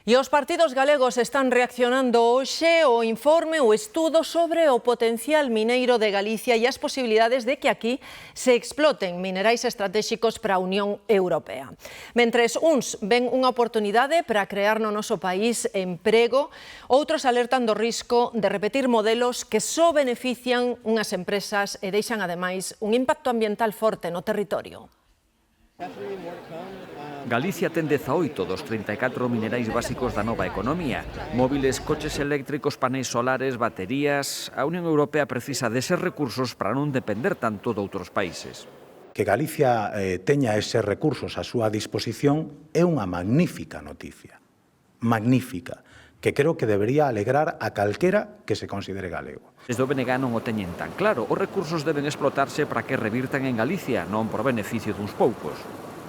E os partidos galegos están reaccionando hoxe ao informe, o estudo sobre o potencial mineiro de Galicia e as posibilidades de que aquí se exploten minerais estratégicos para a Unión Europea. Mentres uns ven unha oportunidade para crear no noso país emprego, outros alertan do risco de repetir modelos que só benefician unhas empresas e deixan ademais un impacto ambiental forte no territorio. Galicia ten 18 dos 34 minerais básicos da nova economía. Móviles, coches eléctricos, paneis solares, baterías... A Unión Europea precisa deses recursos para non depender tanto de outros países. Que Galicia teña eses recursos a súa disposición é unha magnífica noticia. Magnífica. Que creo que debería alegrar a calquera que se considere galego. Desde o BNG non o teñen tan claro. Os recursos deben explotarse para que revirtan en Galicia, non por beneficio duns poucos.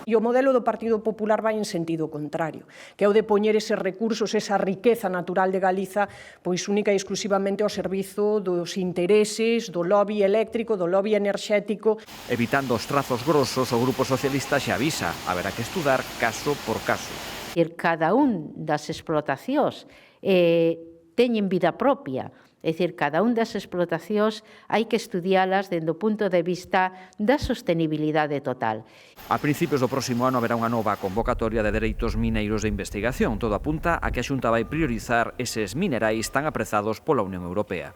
E o modelo do Partido Popular vai en sentido contrario, que é o de poñer eses recursos, esa riqueza natural de Galiza, pois única e exclusivamente ao servizo dos intereses do lobby eléctrico, do lobby enerxético. Evitando os trazos grosos, o Grupo Socialista xa avisa, haberá que estudar caso por caso. Cada un das explotacións teñen vida propia. É dicir, cada un das explotacións hai que estudialas dende o punto de vista da sostenibilidade total. A principios do próximo ano haberá unha nova convocatoria de dereitos mineiros de investigación. Todo apunta a que a Xunta vai priorizar eses minerais tan aprezados pola Unión Europea.